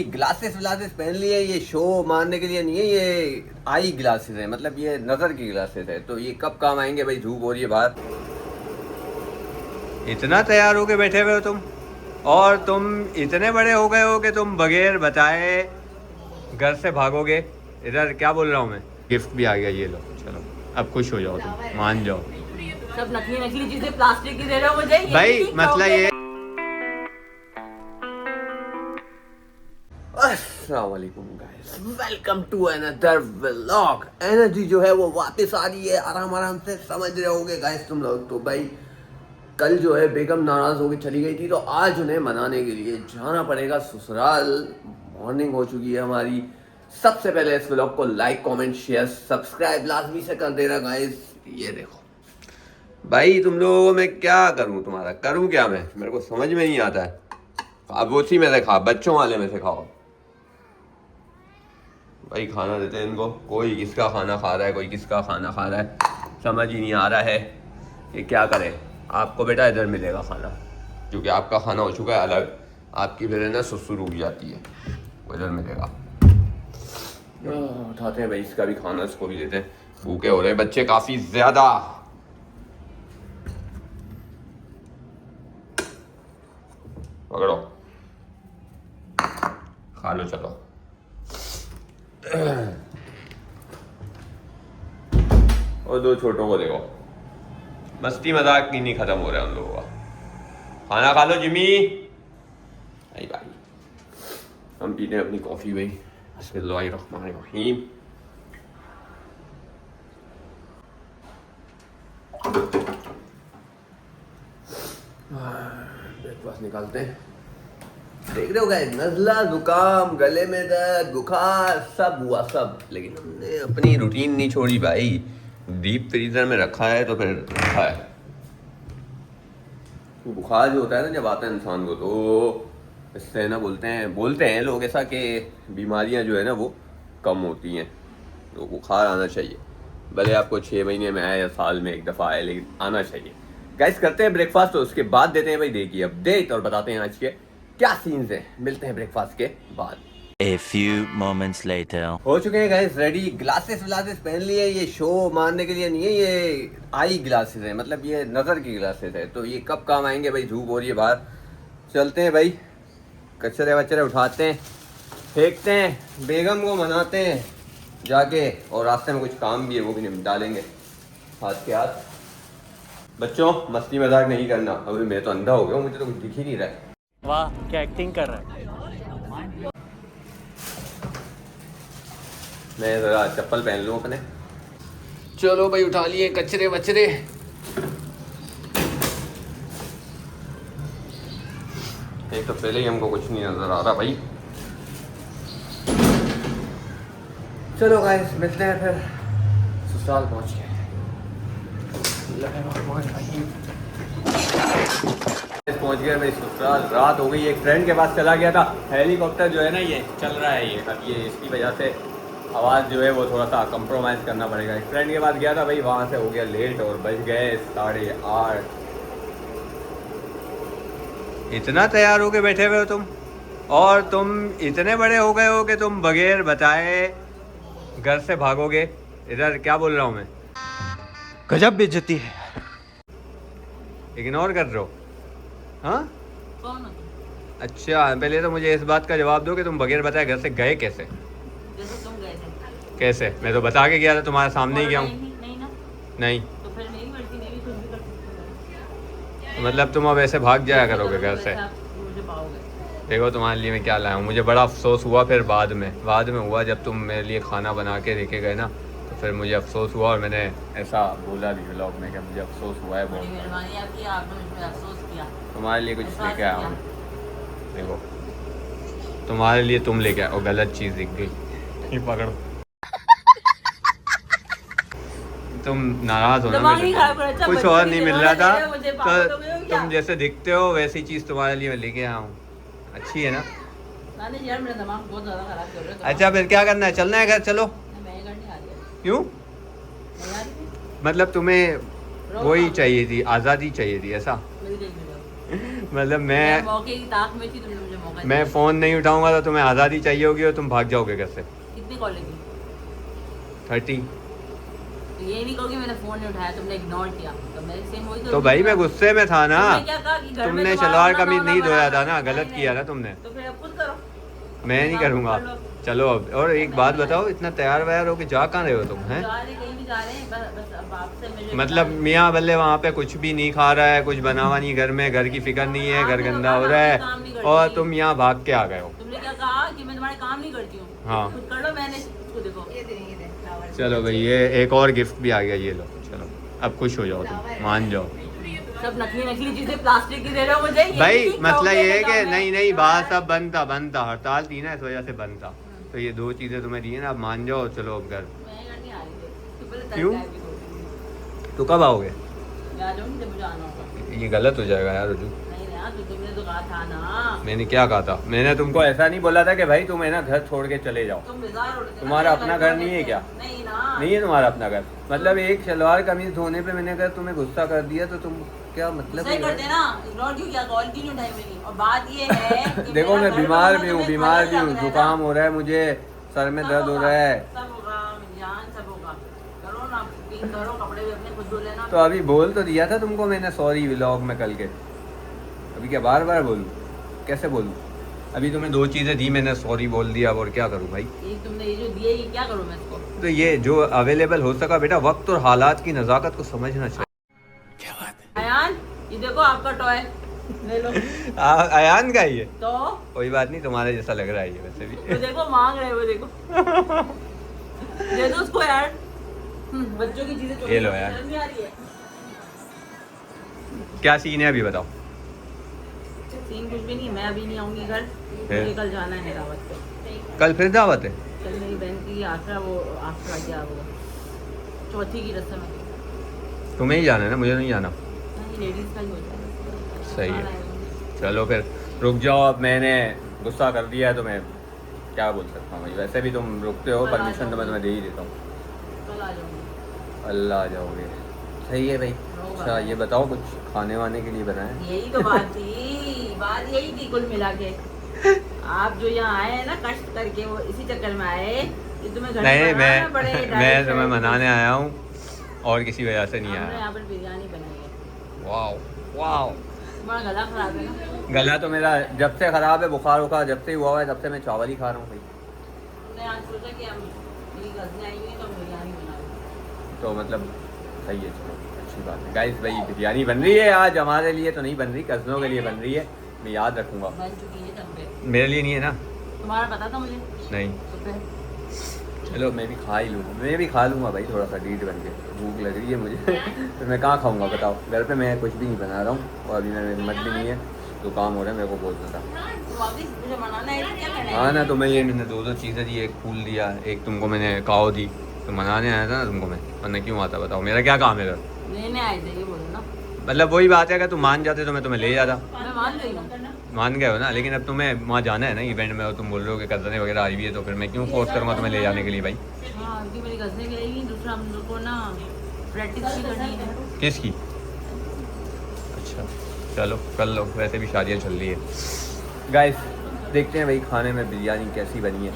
Glasses व्लासेस पहन लिए, ये शो मारने के लिए नहीं है, ये आई ग्लासेस है, मतलब ये नजर की ग्लासेस है। तो ये कब काम आएंगे भाई, धूप हो रही है बाहर। इतना तैयार होके बैठे हुए हो तुम, और तुम इतने बड़े हो गए हो कि तुम बगैर बताए घर से भागोगे। इधर क्या बोल रहा हूँ मैं, गिफ्ट भी आ गया, ये लो। चलो अब खुश हो जाओ, तुम मान जाओ। सब नकली नकली चीजें प्लास्टिक की दे रहे हो मुझे, भाई मतलब ये अस्सलाम वालेकुम guys, welcome to another vlog. Energy जो है वो वापस आ रही है, आराम आराम से समझ रहे होंगे गाइस तुम लोग। तो भाई कल जो है बेगम नाराज होकर चली गई थी, तो आज उन्हें मनाने के लिए जाना पड़ेगा ससुराल। मॉर्निंग हो चुकी है हमारी। सबसे पहले इस व्लॉग को लाइक कमेंट शेयर सब्सक्राइब लाजमी से कर देना गाइस। ये देखो भाई, तुम लोगों को मैं क्या करूं, तुम्हारा करूं क्या मैं, मेरे को समझ में नहीं आता है। अब उसी में से खा, बच्चों वाले में से खाओ भाई। खाना देते हैं इनको, कोई किसका खाना खा रहा है, कोई किसका खाना खा रहा है, समझ ही नहीं आ रहा है कि क्या करें। आपको बेटा इधर मिलेगा खाना, क्योंकि आपका खाना हो चुका है अलग। आपकी फिर है ना सुसुर उग जाती है, वो इधर मिलेगा। उठाते हैं भाई इसका भी खाना, इसको भी देते हैं। भूखे हो रहे हैं बच्चे काफ़ी ज़्यादा। पकड़ो खा लो, चलो। और दो छोटों को देखो, मस्ती मजाक की नहीं खत्म हो रहा है उन लोगों का। खाना खा लो जिमी। आई भाई हम पीते हैं अपनी कॉफ़ी भाई। बिस्मिल्लाहिर्रहमानिर्रहीम। ब्रेकफास्ट निकालते हैं। देख रहे हो गाइस, नज़ला, जुकाम, गले में दर्द, बुखार सब हुआ सब, लेकिन हमने अपनी रूटीन नहीं छोड़ी भाई। डीप फ्रीजर में रखा है तो फिर रखा है। बुखार जो होता है ना जब आता है इंसान को, तो इससे ना बोलते हैं लोग ऐसा कि बीमारियां जो है ना वो कम होती हैं। तो बुखार आना चाहिए, भले आपको 6 महीने में आए या साल में एक दफ़ा आए, लेकिन आना चाहिए। गाइस करते हैं ब्रेकफास्ट, तो उसके बाद देते हैं भाई डे की अपडेट और बताते हैं आज के क्या सीन्स हैं। मिलते हैं ब्रेकफास्ट के बाद। A few moments later. हो चुके हैं गाइस रेडी। ग्लासेस व्लासेस पहन लिए, ये शो मारने के लिए नहीं है, ये आई ग्लासेस है, मतलब ये नज़र की ग्लासेस है। तो ये कब काम आएंगे भाई, धूप हो रही है बाहर। चलते हैं भाई, कचरे वचरे उठाते हैं, फेंकते हैं, बेगम को मनाते हैं जाके, और रास्ते में कुछ काम भी है वो भी निपटालेंगे हाथ के हाथ। बच्चों मस्ती मजाक नहीं करना, अभी मैं तो अंधा हो गया हूँ, मुझे तो कुछ दिख ही नहीं रहा है। वाह क्या एक्टिंग कर रहा है। मैं ज़रा चप्पल पहन लूँ अपने। चलो भाई उठा लिए कचरे वचरे। एक तो पहले ही हमको कुछ नहीं नज़र आ रहा भाई। चलो गाइस मिलते हैं फिर, ससुराल पहुँच गए। पहुँच गए भाई ससुराल, रात हो गई। एक फ्रेंड के पास चला गया था, हेलीकॉप्टर जो है ना ये चल रहा है, ये अब ये इसकी वजह से आवाज़ जो है वो थोड़ा सा कंप्रोमाइज़ करना पड़ेगा। एक फ्रेंड के पास गया था भाई, वहाँ से हो गया लेट और बज गए 8:30। इतना तैयार होके बैठे हुए हो तुम, और तुम इतने बड़े हो गए हो कि तुम बगैर बताए घर से भागोगे। इधर क्या बोल रहा हूँ मैं, गजब बेइज्जती है। इग्नोर कर रहे हो। हाँ कौन हो तुम? अच्छा, पहले तो मुझे इस बात का जवाब दो कि तुम बगैर बताए घर से गए कैसे। जैसे तुम गए थे। कैसे, मैं तो बता के गया था, तुम्हारे सामने ही गया हूँ। नहीं ना, नहीं तो फिर मेरी गलती, मैं भी कुछ भी कर सकती हूँ। मतलब तुम अब ऐसे भाग जाया करोगे घर से। आप मुझे पाओगे। देखो तुम्हारे लिए मैं क्या लाया हूँ, मुझे बड़ा अफसोस हुआ फिर बाद में हुआ जब तुम मेरे लिए खाना बना के लेके गए ना, तो फिर मुझे अफसोस हुआ और मैंने ऐसा बोला भी व्लॉग में कि मुझे अफसोस हुआ है बड़ी बहुत। मेहरबानी आपकी, आपने मुझ पर अफसोस किया। तुम्हारे लिए कुछ एहसास लेके आया किया। हूँ। देखो तुम्हारे लिए तुम लेके आए, और गलत चीज़ दिख गई, ये पकड़ो। तुम नाराज हो ना दिमाग मेरे नहीं से? खराब करो, अच्छा, कुछ बच्चे और की नहीं मिल दिमाग रहा था, लगे, मुझे पागल हो गए हो तो क्या? तुम जैसे दिखते हो वैसी चीज़ तुम्हारे लिए मैं लेके आया हूँ। अच्छी है ना? नानी यार मेरा दिमाग बहुत ज़्यादा खराब कर रहे हो। अच्छा फिर क्या करना है, चलना है घर, चलो। मैं घर नहीं आ रही है। क्यों? नहीं आ रही थी? मतलब तुम्हें रोज़ वही आओ। चाहिए थी, आज़ादी चाहिए थी ऐसा? मेरी देख लो। मतलब मैं मैं मौके की ताक में थी, तुमने मुझे मौका मैं दिया। फ़ोन नहीं उठाऊंगा तो तुम्हें आज़ादी चाहिए होगी और तुम भाग जाओगे घर से। कितनी कॉल लगी? 30। तो ये नहीं कहोगे मैंने फोन नहीं उठाया, तुमने इग्नोर किया, तो मेरे सेम वही तो भाई मैं गुस्से में था ना। तुमने क्या कहा कि घर में तुमने तुम्हारा शलवार होना कमीज होना नहीं धोया बड़ा- था ना, नहीं, गलत नहीं। किया ना तुमने। तो फिर अब खुद करो। मैं नहीं करूँगा। कर लो। चलो अब, और एक बात बताओ, इतना तैयार वैयार हो के जा कहाँ रहे हो तुम हैं? जा रहे कहीं भी जा रहे हैं, बस अब आपसे मुझे मतलब मियाँ बल्ले वहाँ पे कुछ भी नहीं खा रहा है, कुछ बना हुआ नहीं घर में, घर की फिक्र नहीं है, घर गंदा हो रहा काम नहीं है, करती। और तुम यहाँ भाग के आ गए हो। तुमने क्या कहा कि मैं तुम्हारे काम नहीं करती हूँ? हाँ। खुद कर लो, मैंने इसको देखो ये दे फ्लावर। चलो भाई, ये एक और गिफ्ट भी आ गया, ये लो। चलो अब खुश हो जाओ, तुम मान जाओ। सब नकली नकली चीजें प्लास्टिक की दे रहे हो मुझे। ये भाई नहीं मसला खाओगे ये है तो कि मैं- नहीं नहीं, बात सब बंद था, हड़ताल थी ना, इस वजह से बंद था। तो ये 2 चीज़ें तुम्हें दी है ना, अब मान जाओ। चलो अब घर। मैं घर नहीं आ रही थी। तो पहले क्यों? तड़का भी दो। तो कब आओगे? मैं आ जाऊंगी जब मुझे आना होगा। ये गलत हो जाएगा यार रुजू। नहीं ना, तो तुमने तो कहा था ना। मैंने क्या कहा था? मैंने तुमको ऐसा नहीं बोला था कि भाई तुम है ना घर छोड़ के चले जाओ। तुम बेजार हो रहे थे ना, तुम्हारा मेरे अपना घर घर नहीं है क्या? नहीं ना। नहीं है तुम्हारा अपना घर? मतलब एक शलवार कमीज धोने पे मैंने अगर तुम्हें गुस्सा कर दिया तो तुम क्या मतलब सही ये करते है? ना, इग्नोर क्यों किया, कॉल क्यों नहीं उठाई मेरी? और बात ये है कि देखो मेरा मैं घर बीमार बनना भी हूँ, तुम्हें बीमार खराब भी हूँ, लग रहा है ना। जुकाम हो रहा है मुझे, सर में सब दर्द हो होगा, रहा है। सब होगा जान, सब होगा। करो ना, क्लीन करो, कपड़े भी अपने खुद धो लेना। तो अभी बोल तो दिया था तुमको मैंने सॉरी व्लॉग में कल के। अभी क्या बार बार बोलूँ? कैसे बोलूँ? अभी तुम्हें 2 चीज़ें दी, मैंने सॉरी बोल दिया, और क्या करूँ भाई? ये तुमने ये जो दिए, ये क्या करूँ मैं इसको? तो ये जो अवेलेबल हो सका बेटा, वक्त और हालात की नज़ाकत को समझना चाहिए। अयान, ये देखो आपका टॉय, ले लो। अयान का ही है? तो कोई बात नहीं, तुम्हारे जैसा लग रहा है ये वैसे भी। वो देखो मांग रहे हैं, वो देखो। दे दो उसको यार। बच्चों की चीजें ये लो यार। शर्म नहीं आ रही है? क्या सीन है अभी बताओ? सीन कुछ भी नहीं, मैं अभी नहीं आऊंगी घर, फिर? मुझे कल जाना है दावत पे। कल फिर दावत है? कल मेरी बहन की आखिरा, वो आखिरा क्या वो चौथी की रस्म है। तुम्हें ही जाना है ना, मुझे नहीं जाना। नहीं, लेडीज का ही होता है। सही है। हाँ, आएंगे। चलो फिर रुक जाओ, अब मैंने गुस्सा कर दिया है तो मैं क्या बोल सकता हूँ भाई। वैसे भी तुम रुकते हो, परमिशन तो मैं तुम्हें दे ही देता हूँ। कल आ जाऊंगी। अल्लाह आ जाओगे। सही है भाई। अच्छा ये बताओ, कुछ खाने वाने के लिए बनाए? यही तो बात थी, बात यही थी कुल मिला के। आप जो यहाँ आए हैं ना कष्ट करके, वो इसी चक्कर में आए कि तुम्हें घर नहीं, में बनाना पड़े। मैं तुम्हें मनाने आया हूँ और किसी वजह से नहीं हमने आया। यहाँ पर बिरयानी बनाई है। वाह वाह। तुम्हारा गला खराब है ना? गला तो मेरा जब से ख़राब है, बुखार वुखार जब से हुआ है, तब से मैं चावल ही खा रहा हूँ भाई। हमने आज सोचा कि हम मेरी कज़िन आई हुई है तो हम बिरयानी बना लें। तो मतलब सही है, चलो अच्छी बात है। गाइस भाई बिरयानी बन रही है आज, हमारे लिए तो नहीं बन रही, कज़नों के लिए बन रही है, मैं याद रखूँगा। बन चुकी है तब पे। मेरे लिए नहीं है ना? तुम्हारा पता था मुझे? नहीं। तो फिर चलो मैं भी खा ही लूँगा, मैं भी खा लूँगा भाई, थोड़ा सा डीट बन के। भूख लग रही है मुझे। तो मैं कहाँ खाऊँगा बताओ? घर पे मैं कुछ भी नहीं बना रहा हूँ, और अभी मेरे हिम्मत भी नहीं है, तो काम हो रहा है, मेरे को बोलना था। तो वापिस मुझे मनाना है तो क्या करना है? हाँ ना, तो मैं ये मैंने 2 चीज़ें दी, एक फूल दिया, एक तुमको मैंने काओ दी, तो मनाने आया था ना तुमको मैं, वरना क्यों आता बताओ? मेरा क्या काम है घर? लेने आए थे, ये बोलो ना। मतलब वही बात है, अगर तुम मान जाते तो मैं तुम्हें ले जाता। मैं मान रही हूँ। मान गए हो ना, लेकिन अब तुम्हें वहाँ जाना है ना इवेंट में, और तुम बोल रहे हो कि कज़नें वगैरह आई हुई है, तो फिर मैं क्यों फोर्स करूँगा तुम्हें ले जाने के लिए भाई? हाँ, क्योंकि मेरी कज़िन भी रहेगी, दूसरा हम लोग को ना प्रैक्टिस भी करनी है। किसकी? अच्छा चलो कर लो, वैसे भी शादियाँ चल रही है। गाइस देखते हैं भाई खाने में बिरयानी कैसी बनी है,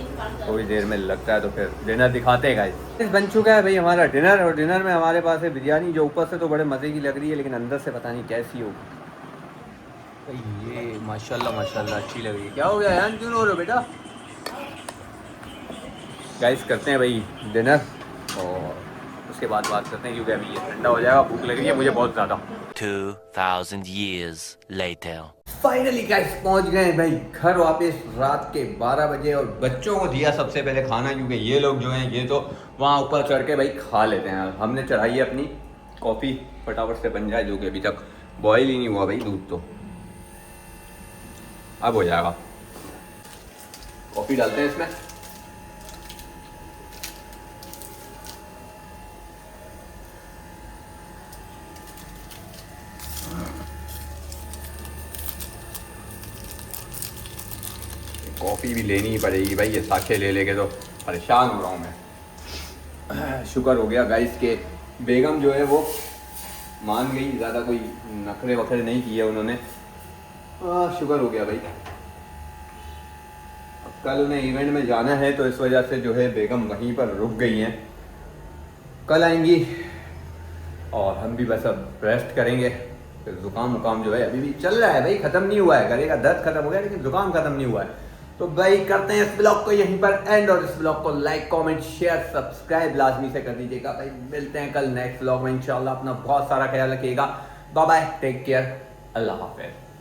थोड़ी देर में लगता है तो फिर डिनर दिखाते हैं गाइस। बन चुका है भाई हमारा डिनर, और डिनर में हमारे पास है बिरयानी, जो ऊपर से तो बड़े मज़े की लग रही है, लेकिन अंदर से पता नहीं कैसी होगी। ये माशाल्लाह माशाल्लाह अच्छी लग रही है। क्या हो गया यार, क्यों हो रहे हो बेटा? गाइस करते हैं भाई डिनर, और उसके बाद बात करते हैं, क्योंकि अभी ये ठंडा हो जाएगा, भूख लग रही है मुझे बहुत ज़्यादा। 2000 years later. फाइनली गाइस पहुंच गए हैं भाई घर वापस, रात के 12 बजे, और बच्चों को दिया सबसे पहले खाना, क्योंकि ये लोग जो हैं ये तो वहाँ ऊपर चढ़ के भाई खा लेते हैं। हमने चढ़ाई है अपनी कॉफ़ी, फटाफट से बन जाए, जो कि अभी तक बॉयल ही नहीं हुआ भाई दूध, तो अब हो जाएगा। कॉफ़ी डालते हैं इसमें, कॉफ़ी भी लेनी ही पड़ेगी भाई, ये साखे ले लेके तो परेशान हो रहा हूँ मैं। शुक्र हो गया गाइस के बेगम जो है वो मान गई, ज़्यादा कोई नखरे वखरे नहीं किए उन्होंने, शुक्र हो गया भाई। कल उन्हें इवेंट में जाना है तो इस वजह से जो है बेगम वहीं पर रुक गई हैं। कल आएंगी और हम भी बस अब रेस्ट करेंगे। फिर जुकाम वुकाम जो है अभी भी चल रहा है भाई, ख़त्म नहीं हुआ है। गले का दर्द खत्म हो गया लेकिन जुकाम ख़त्म नहीं हुआ है। तो भाई करते हैं इस ब्लॉग को यहीं पर एंड, और इस ब्लॉग को लाइक कमेंट शेयर सब्सक्राइब लाजमी से कर दीजिएगा भाई। मिलते हैं कल नेक्स्ट ब्लॉग में इंशाल्लाह। अपना बहुत सारा ख्याल रखिएगा। बाय बाय, टेक केयर, अल्लाह हाफिज़।